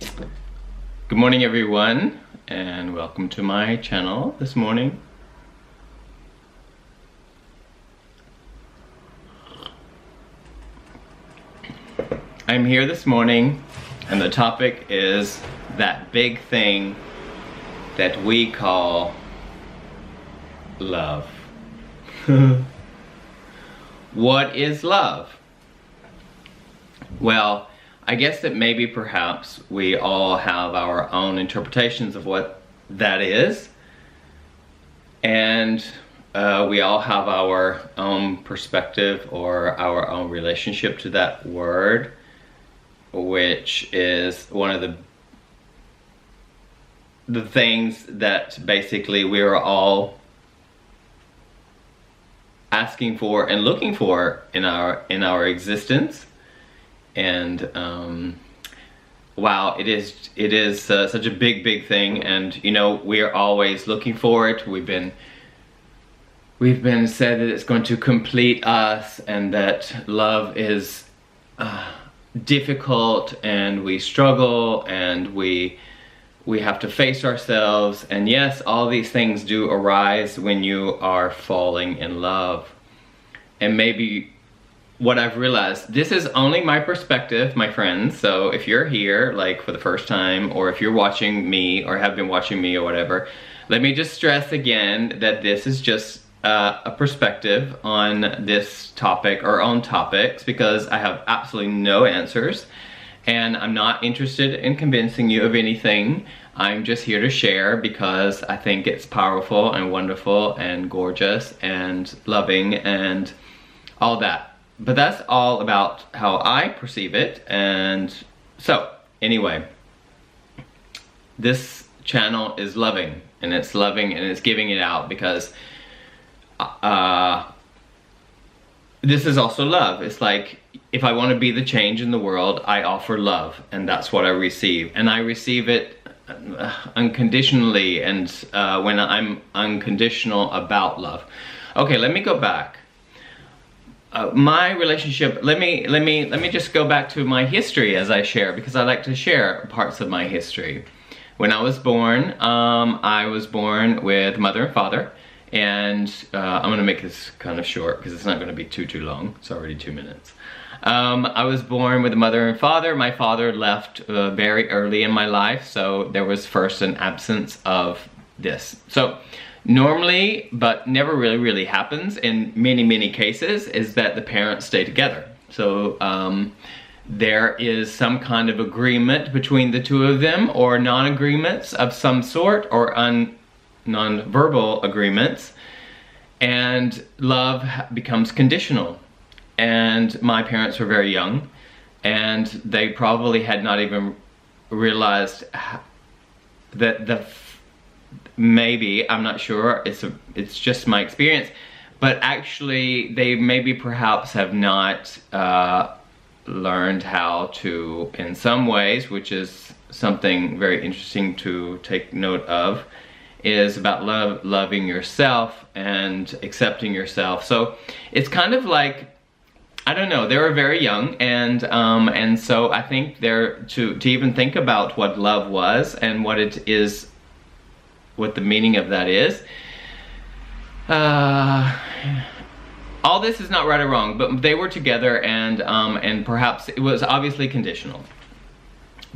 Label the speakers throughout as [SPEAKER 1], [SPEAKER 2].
[SPEAKER 1] Good morning, everyone, and welcome to my channel this morning. I'm here this morning, and the topic is that big thing that we call love. What is love? Well, I guess that maybe perhaps we all have our own interpretations of what that is, and we all have our own perspective or our own relationship to that word, which is one of the things that basically we are all asking for and looking for in our existence. And wow, it is such a big thing, and you know, we are always looking for it. We've been said that it's going to complete us, and that love is difficult, and we struggle, and we have to face ourselves. And yes, all these things do arise when you are falling in love. And maybe what I've realized, this is only my perspective, my friends, so if you're here like for the first time, or if you're watching me or have been watching me or whatever, let me just stress again that this is just a perspective on this topic or on topics, because I have absolutely no answers, and I'm not interested in convincing you of anything. I'm just here to share because I think it's powerful and wonderful and gorgeous and loving and all that. But that's all about how I perceive it. And so anyway, this channel is loving, and it's loving, and it's giving it out, because this is also love. It's like, if I want to be the change in the world, I offer love, and that's what I receive. And I receive it unconditionally, and when I'm unconditional about love. Okay, let me go back. My relationship, let me just go back to my history as I share, because I like to share parts of my history. When I was born with mother and father, and I'm gonna make this kind of short because it's not gonna be too long. It's already 2 minutes. I was born with a mother and father. My father left very early in my life, so there was first an absence of this. So normally, but never really happens in many cases, is that the parents stay together. So there is some kind of agreement between the two of them, or non-agreements of some sort, or non-verbal agreements, and love becomes conditional. And my parents were very young, and they probably had not even realized that maybe, I'm not sure, it's just my experience, but actually they maybe perhaps have not learned how to, in some ways, which is something very interesting to take note of, is about loving yourself and accepting yourself. So it's kind of like, I don't know, they were very young, and so I think they're to even think about what love was and what it is, what the meaning of that is. All this is not right or wrong, but they were together, and perhaps it was obviously conditional.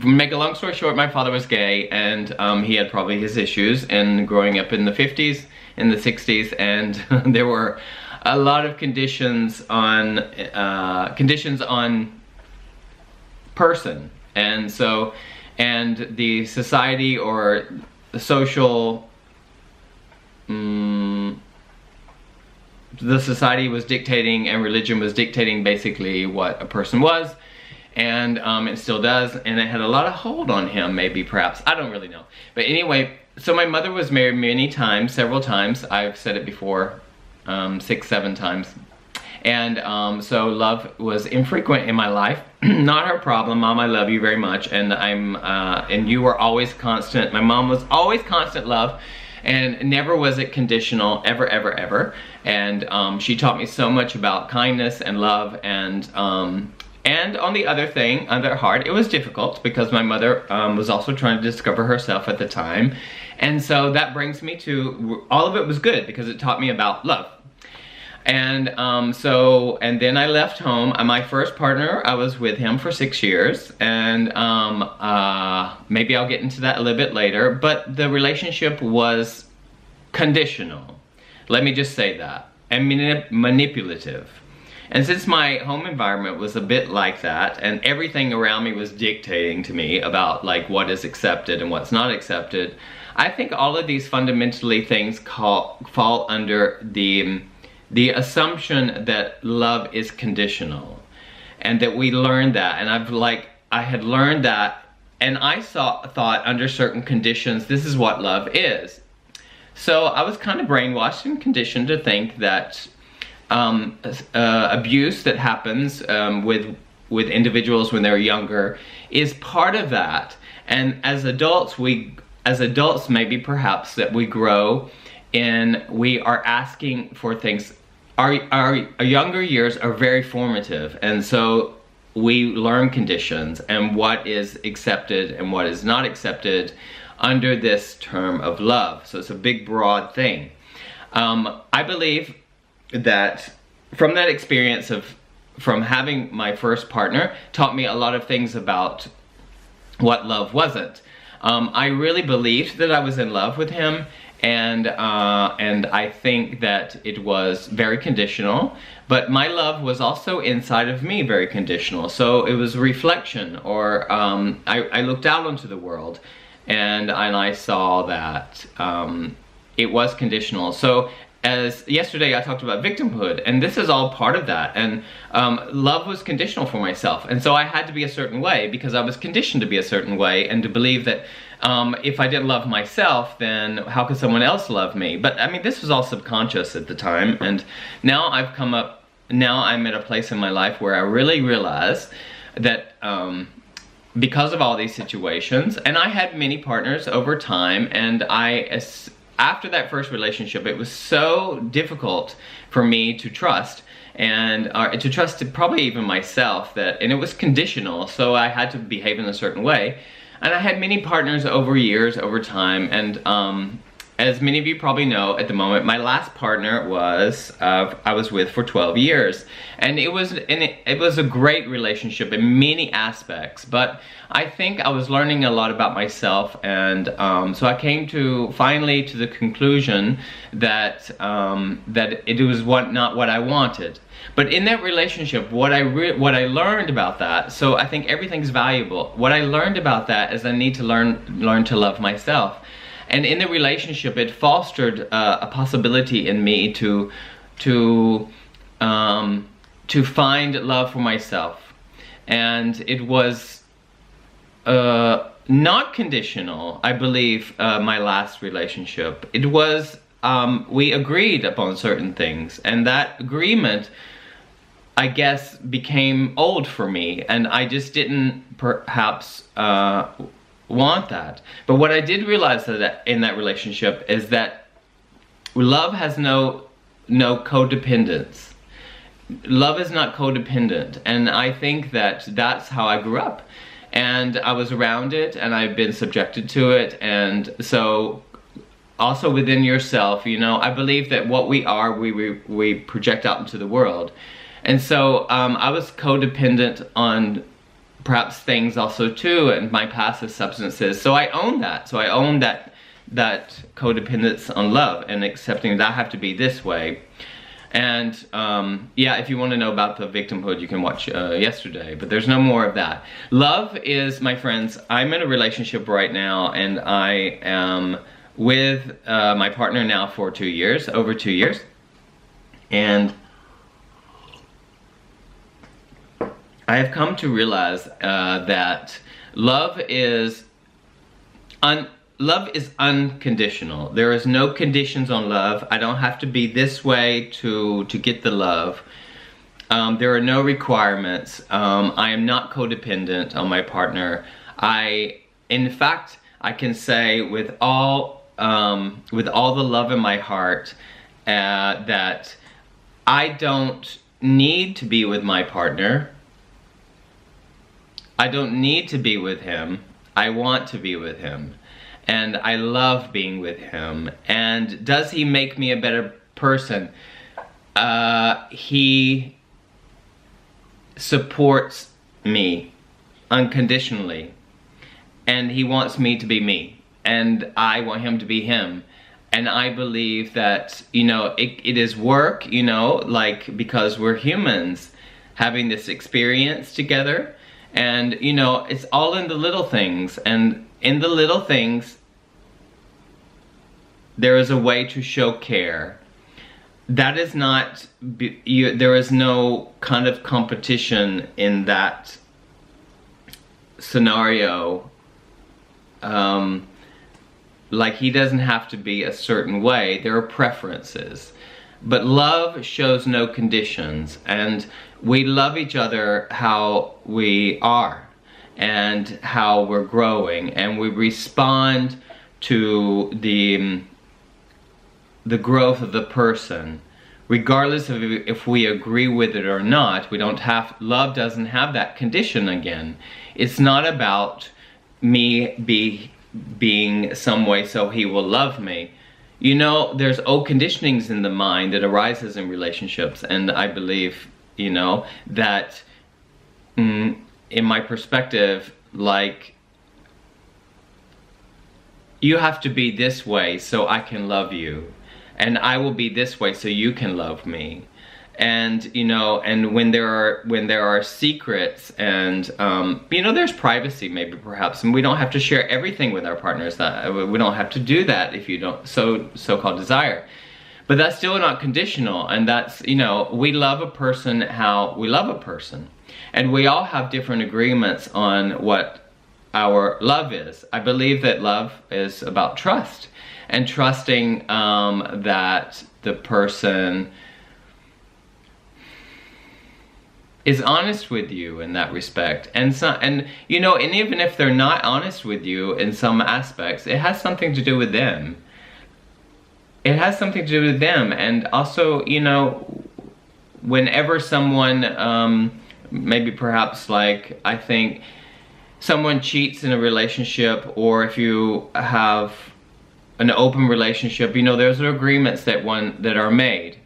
[SPEAKER 1] To make a long story short, my father was gay, and he had probably his issues, and growing up in the 50s, in the 60s, and there were a lot of conditions on person, and so, and the society or the social, the society was dictating, and religion was dictating basically what a person was, and it still does, and it had a lot of hold on him, maybe, perhaps, I don't really know. But anyway, so my mother was married many times, several times, I've said it before, 6, 7 times. And so love was infrequent in my life. Not her problem. Mom, I love you very much, and and you were always constant. My mom was always constant love, and never was it conditional, ever. And she taught me so much about kindness and love, and And on the other hand, it was difficult because my mother was also trying to discover herself at the time. And so that brings me to, all of it was good because it taught me about love. And and then I left home. My first partner, I was with him for 6 years, and maybe I'll get into that a little bit later, but the relationship was conditional. Let me just say that. And manipulative. And since my home environment was a bit like that, and everything around me was dictating to me about like what is accepted and what's not accepted, I think all of these fundamentally things fall under the assumption that love is conditional, and that we learned that, and I had learned that, and I thought under certain conditions this is what love is. So I was kind of brainwashed and conditioned to think that abuse that happens with individuals when they're younger is part of that, and as adults maybe perhaps that we grow and we are asking for things. Our younger years are very formative, and so we learn conditions and what is accepted and what is not accepted under this term of love. So it's a big, broad thing. I believe that from that experience from having my first partner taught me a lot of things about what love wasn't. I really believed that I was in love with him, and I think that it was very conditional, but my love was also inside of me very conditional. So it was a reflection, or I looked out onto the world, and I saw that it was conditional. So as yesterday I talked about victimhood, and this is all part of that, and love was conditional for myself, and so I had to be a certain way because I was conditioned to be a certain way and to believe that if I didn't love myself, then how could someone else love me? But I mean, this was all subconscious at the time, and now I'm at a place in my life where I really realize that because of all these situations, and I had many partners over time, and after that first relationship, it was so difficult for me to trust, and to trust probably even myself, and it was conditional, so I had to behave in a certain way. And I had many partners over years, over time, and as many of you probably know at the moment, my last partner was I was with for 12 years, and it was a great relationship in many aspects, but I think I was learning a lot about myself, and so I came finally to the conclusion that it was not what I wanted. But in that relationship, what I learned about that, so I think everything's valuable. What I learned about that is I need to learn to love myself. And in the relationship, it fostered a possibility in me to find love for myself. And it was not conditional, I believe, my last relationship. It was, we agreed upon certain things, and that agreement, I guess, became old for me, and I just didn't perhaps want that. But what I did realize that in that relationship is that love has no codependence. Love is not codependent, and I think that that's how I grew up, and I was around it, and I've been subjected to it. And so also within yourself, you know, I believe that what we are, we project out into the world. And so I was codependent on perhaps things also too, and my past is substances. So I own that. So I own that codependence on love, and accepting that I have to be this way. And yeah, if you want to know about the victimhood, you can watch yesterday, but there's no more of that. Love is, my friends, I'm in a relationship right now, and I am with my partner now for 2 years, over 2 years. And I have come to realize that love is unconditional. There is no conditions on love. I don't have to be this way to get the love. There are no requirements. I am not codependent on my partner. In fact, I can say with all the love in my heart that I don't need to be with my partner. I don't need to be with him. I want to be with him. And I love being with him. And does he make me a better person? He supports me unconditionally. And he wants me to be me. And I want him to be him. And I believe that, you know, it is work, you know, like, because we're humans having this experience together. And, you know, it's all in the little things. And in the little things, there is a way to show care. That is not, there is no kind of competition in that scenario. Like, he doesn't have to be a certain way. There are preferences. But love shows no conditions, and we love each other how we are and how we're growing, and we respond to the growth of the person, regardless of if we agree with it or not. We don't have, love doesn't have that condition again. It's not about me being some way so he will love me. You know, there's old conditionings in the mind that arises in relationships, and I believe, you know, that in my perspective, like, you have to be this way so I can love you, and I will be this way so you can love me. And, you know, and when there are secrets and, you know, there's privacy maybe perhaps, and we don't have to share everything with our partners. That we don't have to do that if you don't so-called desire. But that's still not conditional, and that's, you know, we love a person how we love a person. And we all have different agreements on what our love is. I believe that love is about trust, and trusting that the person is honest with you in that respect. And you know, and even if they're not honest with you in some aspects, it has something to do with them. It has something to do with them. And also, you know, whenever someone, maybe perhaps, like, I think someone cheats in a relationship, or if you have an open relationship, you know, there's agreements that are made,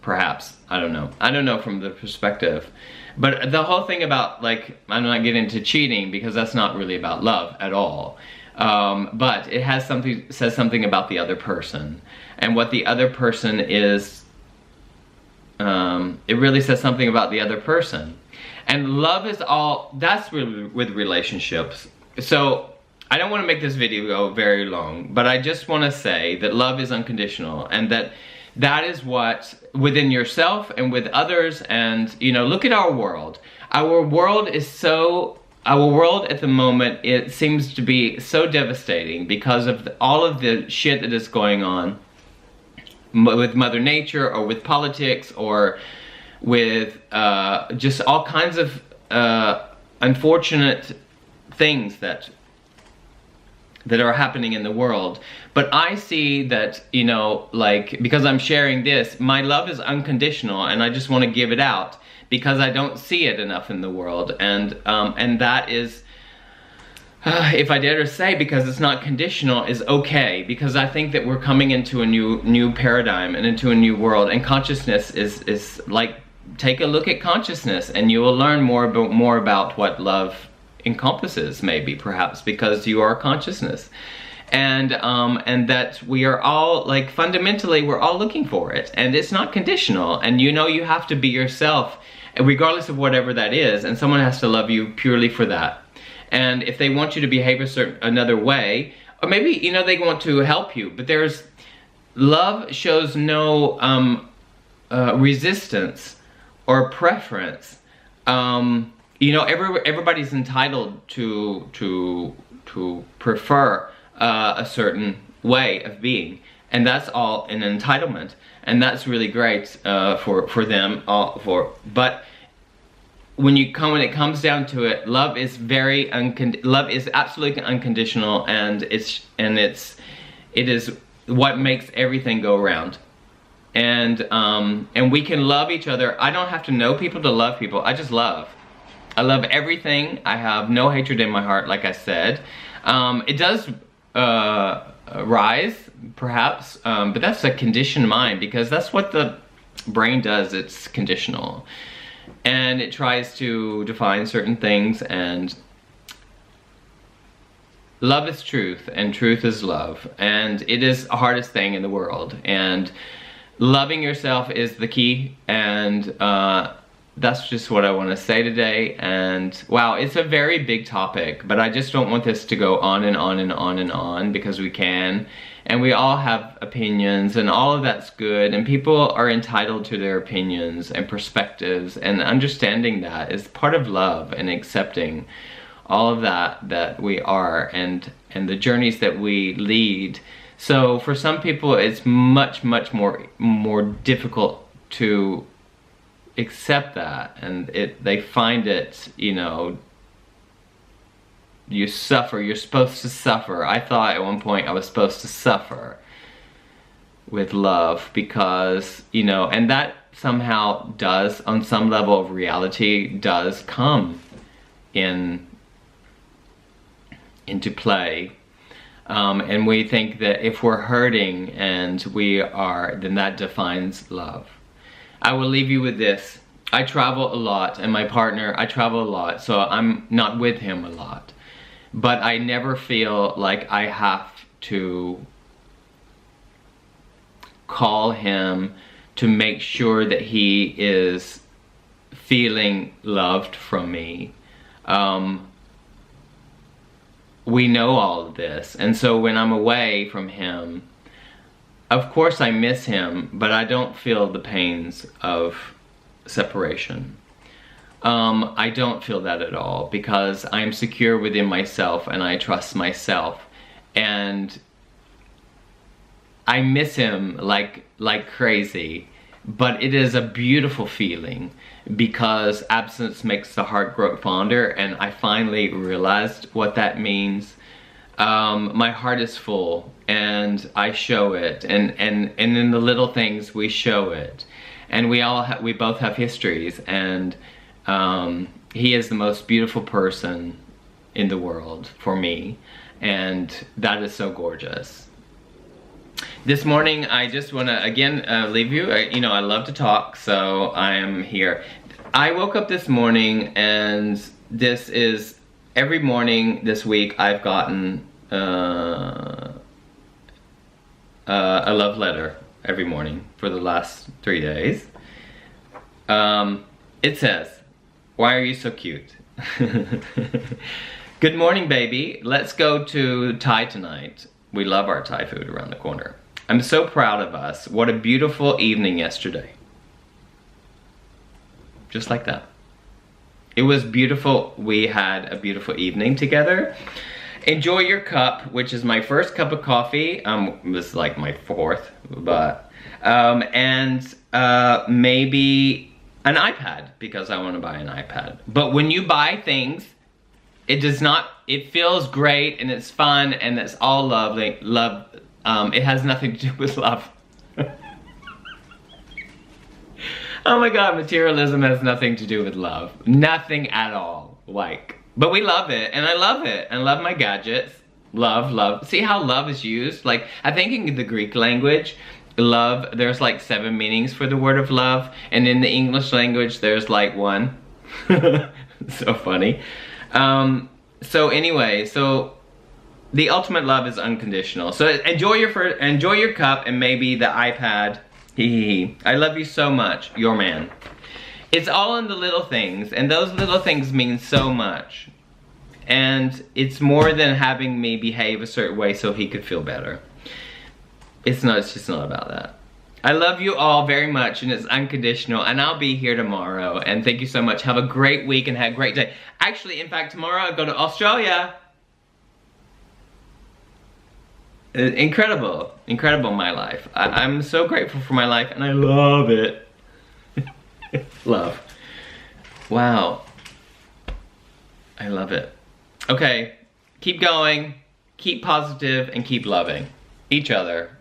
[SPEAKER 1] perhaps. I don't know from the perspective. But the whole thing about, like, I'm not getting into cheating because that's not really about love at all. But it says something about the other person, and what the other person is. It really says something about the other person. And love is all, that's really with relationships. So I don't want to make this video very long, but I just want to say that love is unconditional, and that is what, within yourself and with others. And, you know, look at our world. Our world at the moment, it seems to be so devastating because of all of the shit that is going on with Mother Nature, or with politics, or with just all kinds of unfortunate things that are happening in the world. But I see that, you know, like, because I'm sharing this, my love is unconditional, and I just want to give it out because I don't see it enough in the world. And that is, if I dare to say, because it's not conditional, is okay, because I think that we're coming into a new paradigm and into a new world, and consciousness is like, take a look at consciousness and you will learn more about what love encompasses, maybe, perhaps, because you are consciousness. And that we are all, like, fundamentally, we're all looking for it, and it's not conditional. And, you know, you have to be yourself, regardless of whatever that is, and someone has to love you purely for that. And if they want you to behave another way, or maybe, you know, they want to help you, but love shows no resistance or preference. You know, everybody's entitled to prefer a certain way of being, and that's all an entitlement, and that's really great for them. But when it comes down to it, love is absolutely unconditional, and it is what makes everything go around. And we can love each other. I don't have to know people to love people. I just love. I love everything. I have no hatred in my heart, like I said. It does rise, perhaps, but that's a conditioned mind, because that's what the brain does. It's conditional. And it tries to define certain things, and love is truth, and truth is love. And it is the hardest thing in the world. And loving yourself is the key, and that's just what I want to say today. And wow, it's a very big topic, but I just don't want this to go on and on and on and on, because we can. And we all have opinions, and all of that's good, and people are entitled to their opinions and perspectives, and understanding that is part of love, and accepting all of that we are, and the journeys that we lead. So for some people it's much more difficult to accept that, and they find it, you know, you suffer, you're supposed to suffer. I thought at one point I was supposed to suffer with love, because, you know, and that somehow does, on some level of reality, does come into play. And we think that if we're hurting and we are, then that defines love. I will leave you with this. I travel a lot, and my partner, I travel a lot, so I'm not with him a lot. But I never feel like I have to call him to make sure that he is feeling loved from me. We know all of this, and so when I'm away from him, of course I miss him, but I don't feel the pains of separation. I don't feel that at all, because I'm secure within myself, and I trust myself, and I miss him like crazy. But it is a beautiful feeling, because absence makes the heart grow fonder, and I finally realized what that means. My heart is full, and I show it, and in the little things we show it, and we both have histories, and he is the most beautiful person in the world for me, and that is so gorgeous. This morning, I just want to, again, leave you. You know, I love to talk, so I am here. I woke up this morning, and this is, every morning this week, I've gotten a love letter every morning for the last 3 days. It says, "Why are you so cute?" "Good morning, baby. Let's go to Thai tonight. We love our Thai food around the corner. I'm so proud of us. What a beautiful evening yesterday." Just like that. It was beautiful. We had a beautiful evening together. Enjoy your cup, which is my first cup of coffee. It was like my fourth, but maybe an iPad, because I want to buy an iPad. But when you buy things, it feels great, and it's fun, and it's all lovely. It has nothing to do with love. Oh my God, materialism has nothing to do with love. Nothing at all. But we love it, and I love it. I love my gadgets. Love. See how love is used? Like, I think in the Greek language, love, there's like 7 meanings for the word of love, and in the English language, there's like 1. So funny. So anyway, the ultimate love is unconditional. So enjoy your cup, and maybe the iPad. I love you so much, your man. It's all in the little things, and those little things mean so much. And it's more than having me behave a certain way so he could feel better. It's just not about that. I love you all very much, and it's unconditional, and I'll be here tomorrow. And thank you so much. Have a great week, and have a great day. Actually, in fact, tomorrow I go to Australia. Incredible my life. I'm so grateful for my life, and I love it. Love. Wow. I love it. Okay, keep going, keep positive, and keep loving each other.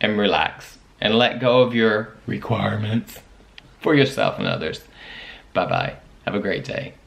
[SPEAKER 1] And relax. And let go of your requirements for yourself and others. Bye-bye. Have a great day.